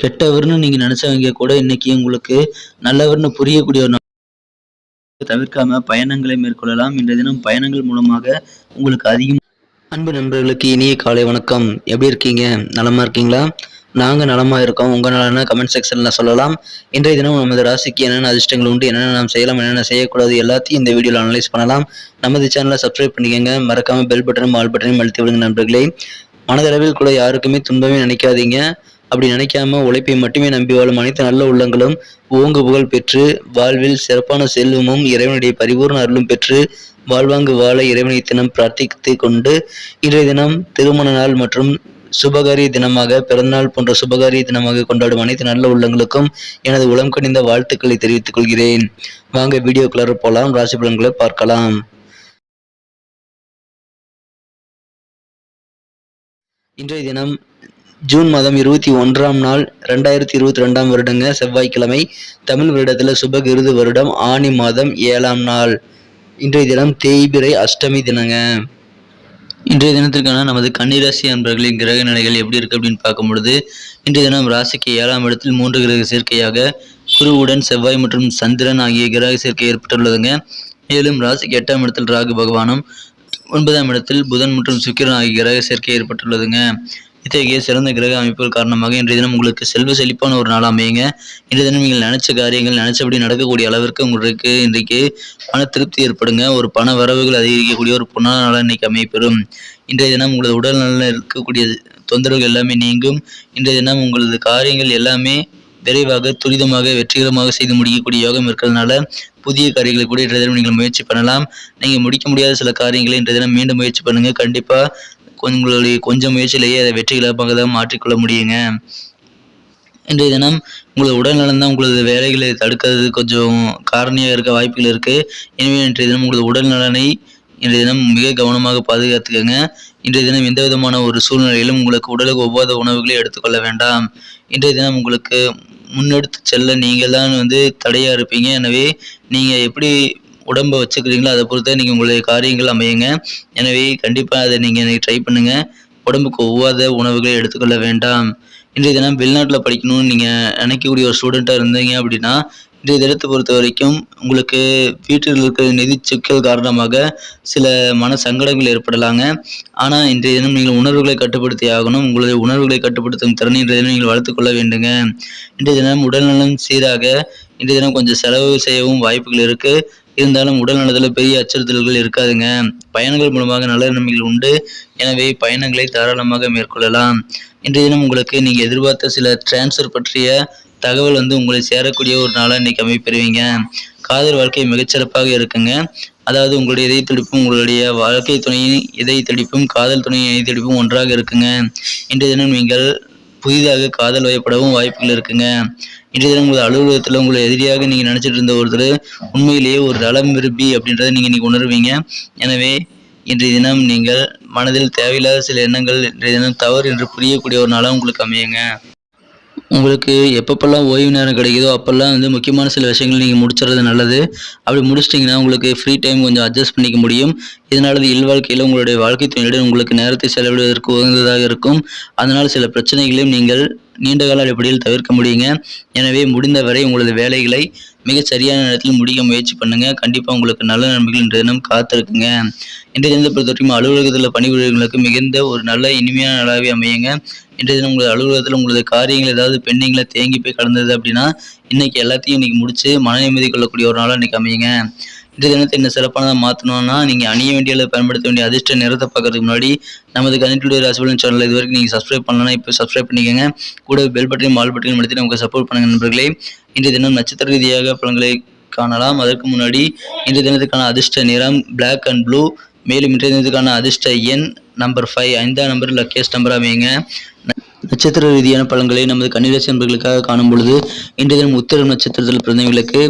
கெட்டவர்னு நீங்க நினைச்சவங்க கூட இன்னைக்கு உங்களுக்கு நல்லவர்னு புரியக்கூடிய ஒரு தவிர்க்காம பயணங்களை மேற்கொள்ளலாம். இன்றைய தினம் பயணங்கள் மூலமாக உங்களுக்கு அதிகம். அன்பு நண்பர்களுக்கு இனிய காலை வணக்கம். எப்படி இருக்கீங்க? நலமா இருக்கீங்களா? நாங்க நலமா இருக்கோம். உங்க நலன கமெண்ட் செக்ஷன்ல சொல்லலாம். இன்றைய தினம் நமது ராசிக்கு என்னென்ன அதிர்ஷ்டங்கள் உண்டு, என்னென்ன நாம் செய்யலாம், என்னென்ன செய்யக்கூடாது எல்லாத்தையும் இந்த வீடியோல அனலைஸ் பண்ணலாம். நமது சேனலை சப்ஸ்கிரைப் பண்ணிக்கங்க. மறக்காம பெல் பட்டனும் ஆல் பட்டனையும் அழுத்தி விடுங்க நண்பர்களே. மனதளவில் கூட யாருக்குமே துன்பமே நினைக்காதீங்க. அப்படி நினைக்காம உழைப்பை மட்டுமே நம்பி வாழும் அனைத்து நல்ல உள்ளங்களும் ஓங்கு புகழ் பெற்று வாழ்வில் சிறப்பான செல்வமும் இறைவனுடைய பரிபூர்ண அருளும் பெற்று வாழ்வாங்கு வாழ இறைவனை தினம் பிரார்த்தித்து கொண்டு இன்றைய தினம் திருமண நாள் மற்றும் சுபகாரிய தினமாக பிறந்தநாள் போன்ற சுபகாரிய தினமாக கொண்டாடும் அனைத்து நல்ல உள்ளங்களுக்கும் எனது உளம் கனிந்த வாழ்த்துக்களை தெரிவித்துக் கொள்கிறேன். வாங்க வீடியோக்குள்ளார போலாம், ராசி பலன்களை பார்க்கலாம். இன்றைய தினம் ஜூன் மாதம் 21ஆம் நாள் 2022ஆம் வருடங்க, செவ்வாய்க்கிழமை. தமிழ் வருடத்தில் சுபகிருது வருடம் ஆனி மாதம் 7ஆம் நாள். இன்றைய தினம் தேய்பிறை அஷ்டமி தினங்க. இன்றைய தினத்திற்கான நமது கன்னிராசி அன்பர்களின் கிரக நிலைகள் எப்படி இருக்கு அப்படின்னு பார்க்கும் பொழுது, இன்றைய தினம் ராசிக்கு 7ஆம் இடத்தில் 3 கிரக சேர்க்கையாக குருவுடன் செவ்வாய் மற்றும் சந்திரன் ஆகிய கிரக சேர்க்கை ஏற்பட்டுள்ளதுங்க. மேலும் ராசிக்கு 8ஆம் இடத்தில் ராகு பகவானும் 9ஆம் இடத்தில் புதன் மற்றும் சுக்கிரன் ஆகிய கிரக சேர்க்கை ஏற்பட்டுள்ளதுங்க. இத்தகைய சிறந்த கிரக அமைப்புகள் காரணமாக இன்றைய தினம் உங்களுக்கு செல்வ செழிப்பான ஒரு நாள் அமையுங்க. இன்றைய தினம் நீங்கள் நினைச்ச காரியங்கள் நினைச்சபடி நடக்கக்கூடிய அளவிற்கு உங்களுக்கு இன்றைக்கு பண திருப்தி ஏற்படுங்க. ஒரு பண வரவுகள் அதிகரிக்கக்கூடிய ஒரு பொன்னான நாளாக இன்னைக்கு அமைப்பெறும். இன்றைய தினம் உங்களது உடல் நலனில் இருக்கக்கூடிய தொந்தரவுகள் எல்லாமே நீங்கும். இன்றைய தினம் உங்களது காரியங்கள் எல்லாமே விரைவாக துரிதமாக வெற்றிகரமாக செய்து முடிக்கக்கூடிய யோகம் இருக்கிறதுனால புதிய காரியங்களை கூட இன்றைய தினம் நீங்கள் முயற்சி பண்ணலாம். நீங்கள் முடிக்க முடியாத சில காரியங்களை இன்றைய தினம் மீண்டும் முயற்சி பண்ணுங்க. கண்டிப்பாக உங்களுடைய கொஞ்சம் முயற்சியிலேயே அதை வெற்றிகரமாக தான் மாற்றிக்கொள்ள முடியுங்க. இன்றைய தினம் உங்களது உடல்நலம் தான் உங்களது வேலைகளை தடுக்கிறது கொஞ்சம் காரணியாக இருக்க வாய்ப்புகள் இருக்குது. எனவே இன்றைய தினம் உங்களது உடல் நலனை இன்றைய தினம் மிக கவனமாக பாதுகாத்துக்கங்க. இன்றைய தினம் எந்த விதமான ஒரு சூழ்நிலையிலும் உங்களுக்கு உடலுக்கு ஒவ்வாத உணவுகளை எடுத்துக்கொள்ள வேண்டாம். இன்றைய தினம் உங்களுக்கு முன்னெடுத்து செல்ல நீங்கள் தான் தடையாக இருப்பீங்க. எனவே நீங்கள் எப்படி உடம்பை வச்சுக்கிறீங்களோ அதை பொறுத்த நீங்கள் உங்களுடைய காரியங்கள் அமையுங்க. எனவே கண்டிப்பாக அதை நீங்கள் ட்ரை பண்ணுங்கள். உடம்புக்கு ஒவ்வாத உணவுகளை எடுத்துக்கொள்ள வேண்டாம். இன்றைய தினம் வெளிநாட்டில் படிக்கணும்னு நீங்கள் நினைக்கக்கூடிய ஒரு ஸ்டூடெண்ட்டாக இருந்தீங்க அப்படின்னா இன்றைய தினத்தை பொறுத்த வரைக்கும் உங்களுக்கு வீட்டில் இருக்கிற நிதி சிக்கல் காரணமாக சில மன சங்கடங்கள் ஏற்படலாங்க. ஆனால் இன்றைய தினம் நீங்கள் உணர்வுகளை கட்டுப்படுத்தி ஆகணும். உங்களுடைய உணர்வுகளை கட்டுப்படுத்தும் திறனை இன்றைய தினம் நீங்கள் வளர்த்துக்கொள்ள வேண்டுங்க. இன்றைய தினம் உடல்நலம் சீராக இன்றைய தினம் கொஞ்சம் செலவு செய்யவும் வாய்ப்புகள் இருக்குது. இருந்தாலும் உடல் நலத்தில் பெரிய அச்சுறுத்தல்கள் இருக்காதுங்க. பயணங்கள் மூலமாக நல்ல நன்மைகள் உண்டு. எனவே பயணங்களை தாராளமாக மேற்கொள்ளலாம். இன்றைய தினம் உங்களுக்கு நீங்கள் எதிர்பார்த்த சில டிரான்ஸ்ஃபர் பற்றிய தகவல் உங்களை சேரக்கூடிய ஒரு நாளாக இன்னைக்கு அமைப்பெறுவீங்க. காதல் வாழ்க்கை மிகச்சிறப்பாக இருக்குங்க. அதாவது உங்களுடைய இதய துடிப்பும் உங்களுடைய வாழ்க்கை துணையின் இதய துடிப்பும் காதல் துணையின் இதய துடிப்பும் ஒன்றாக இருக்குங்க. இன்றைய தினம் நீங்கள் புதிதாக காதல் வயப்படவும் வாய்ப்புகள் இருக்குங்க. இன்றைய தினம் உங்கள் அலுவலகத்தில் உங்களை எதிரியாக நீங்கள் நினச்சிட்டு இருந்த ஒருத்தர் உண்மையிலேயே ஒரு நலம் விரும்பி அப்படின்றத நீங்கள் இன்னைக்கு உணர்வீங்க. எனவே இன்றைய தினம் நீங்கள் மனதில் தேவையில்லாத சில எண்ணங்கள் இன்றைய தினம் தவறு என்று புரியக்கூடிய ஒரு நாளாக உங்களுக்கு அமையுங்க. உங்களுக்கு எப்பப்பெல்லாம் ஓய்வு நேரம் கிடைக்குதோ அப்போல்லாம் முக்கியமான சில விஷயங்கள் நீங்கள் முடிச்சுறது நல்லது. அப்படி முடிச்சிட்டிங்கன்னா உங்களுக்கு ஃப்ரீ டைம் கொஞ்சம் அட்ஜஸ்ட் பண்ணிக்க முடியும். இதனால இல்வாழ்க்கையில் உங்களுடைய வாழ்க்கை துணையுடன் உங்களுக்கு நேரத்தை செலவிடுவதற்கு உகந்ததாக இருக்கும். அதனால் சில பிரச்சனைகளையும் நீங்கள் நீண்டகால அடிப்படையில் தவிர்க்க முடியுங்க. எனவே முடிந்தவரை உங்களது வேலைகளை மிக சரியான நேரத்தில் முடிக்க முயற்சி பண்ணுங்க. கண்டிப்பாக உங்களுக்கு நல்ல நன்மைகள் இன்றைய தினம் காத்திருக்குங்க. இன்றைய தினத்தை பொறுத்தவரைக்கும் அலுவலகத்தில் பணிபுரியவர்களுக்கு மிகுந்த ஒரு நல்ல இனிமையான நாளாகவே அமையுங்க. இன்றைய தினம் உங்களது அலுவலகத்தில் உங்களது காரியங்கள் ஏதாவது பெண்டிங்கில் தேங்கி போய் கடந்தது அப்படின்னா இன்னைக்கு எல்லாத்தையும் இன்னைக்கு முடிச்சு மன நிம்மதி கொள்ளக்கூடிய ஒரு நாளாக இன்னைக்கு அமையுங்க. இன்றைய தினத்தை இன்னும் சிறப்பானதாக மாற்றணும்னா நீங்கள் அணிய வேண்டிய பயன்படுத்த வேண்டிய அதிர்ஷ்ட நிறத்தை பார்க்கறதுக்கு முன்னாடி நமது கணிட்டுடைய ராசிபலன் சேனல் இது வரைக்கும் நீங்கள் சப்ஸ்கிரைப் பண்ணலன்னா இப்போ சப்ஸ்கிரைப் பண்ணிக்கோங்க. கூட பெல் பட்டனையும் ஆல் பட்டனையும் அழுத்தி நமக்கு சப்போர்ட் பண்ணுங்க நண்பர்களே. இன்றைய தினம் நட்சத்திர ரீதியாக பலன்களை காணலாம். அதற்கு முன்னாடி இன்றைய தினத்துக்கான அதிர்ஷ்ட நிறம் பிளாக் அண்ட் ப்ளூ. மேலும் இன்றைய தினத்துக்கான அதிர்ஷ்ட எண் நம்பர் 5, 5ஆம் நம்பர் லக்கியஸ்ட் நம்பர் அமையுங்க. நட்சத்திர ரீதியான பலன்களை நமது கன்னிராசி நண்பர்களுக்காக காணும் பொழுது இன்றைய தினம் உத்திரம் நட்சத்திரத்தில் பிறந்தவர்களுக்கு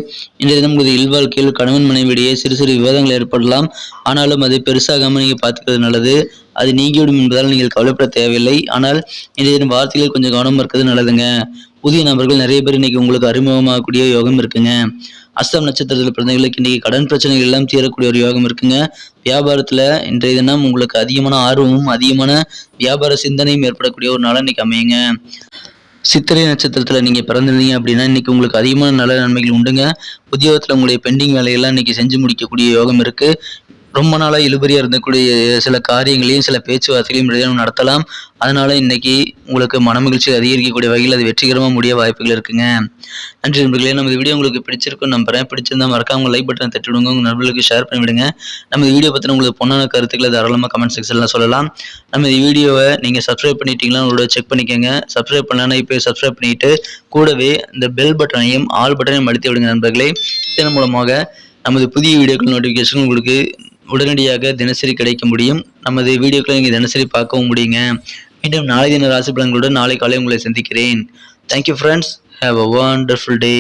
இன்றைய தினம் உங்களது இல்வாழ்க்கையில் கணவன் மனைவியிடையே சிறு சிறு விவாதங்கள் ஏற்படலாம். ஆனாலும் அது பெருசாகாமல் நீங்கள் பார்த்துக்கிறது நல்லது. அது நீங்கிவிடும் என்பதால் நீங்கள் கவலைப்பட தேவையில்லை. ஆனால் இன்றைய தினம் வார்த்தைகள் கொஞ்சம் கவனமாக இருக்கிறது நல்லதுங்க. புதிய நபர்கள் நிறைய பேர் இன்னைக்கு உங்களுக்கு அறிமுகமாகக்கூடிய யோகம் இருக்குங்க. அஸ்தம் நட்சத்திரத்தில் பிறந்தவர்களுக்கு இன்னைக்கு கடன் பிரச்சனைகள் எல்லாம் தீரக்கூடிய ஒரு யோகம் இருக்குங்க. வியாபாரத்தில் இன்றைய தினம் உங்களுக்கு அதிகமான ஆர்வமும் அதிகமான வியாபார சிந்தனையும் ஏற்படக்கூடிய ஒரு நாள் இன்னைக்கு அமையுங்க. சித்திரை நட்சத்திரத்தில் நீங்கள் பிறந்திருந்தீங்க அப்படின்னா இன்றைக்கி உங்களுக்கு அதிகமான நல்ல நன்மைகள் உண்டுங்க. உத்தியோகத்தில் உங்களுடைய பெண்டிங் வேலையெல்லாம் இன்றைக்கி செஞ்சு முடிக்கக்கூடிய யோகம் இருக்குது. ரொம்ப நாளாக இழுபறியாக இருந்தக்கூடிய சில காரியங்களையும் சில பேச்சுவார்த்தைகளையும் இடையே நடத்தலாம். அதனால் இன்றைக்கி உங்களுக்கு மனமகிழ்ச்சி அதிகரிக்கக்கூடிய வகையில் அது வெற்றிகரமாக முடிய வாய்ப்புகள் இருக்குங்க. நன்றி நண்பர்களே. நமது வீடியோ உங்களுக்கு பிடிச்சிருக்குன்னு நம்புறேன். பிடிச்சிருந்தா மறக்காம உங்கள் லைக் பட்டனை தட்டி விடுங்க. உங்கள் நண்பர்களுக்கு ஷேர் பண்ணிவிடுங்க. நமது வீடியோ பற்றின உங்களுக்கு பொண்ணான கருத்துக்களை தாராளமாக கமெண்ட் செக்ஷனில் சொல்லலாம். நமது வீடியோவை நீங்கள் சப்ஸ்கிரைப் பண்ணிட்டீங்களா உங்களோட செக் பண்ணிக்கோங்க. சப்ஸ்கிரைப் பண்ணலான்னா இப்போ சப்ஸ்கிரைப் பண்ணிவிட்டு கூடவே இந்த பெல் பட்டனையும் ஆல் பட்டனையும் அழுத்தி விடுங்க நண்பர்களே. இதன் மூலமாக நமது புதிய வீடியோக்கள் நோட்டிஃபிகேஷன் உங்களுக்கு உடனடியாக தினசரி கிடைக்க முடியும். நமது வீடியோக்களை நீங்கள் தினசரி பார்க்கவும் முடியுங்க. மீண்டும் நாளை தின ராசி பலன்களுடன் நாளை காலை உங்களை சந்திக்கிறேன். Thank you friends. Have a wonderful day.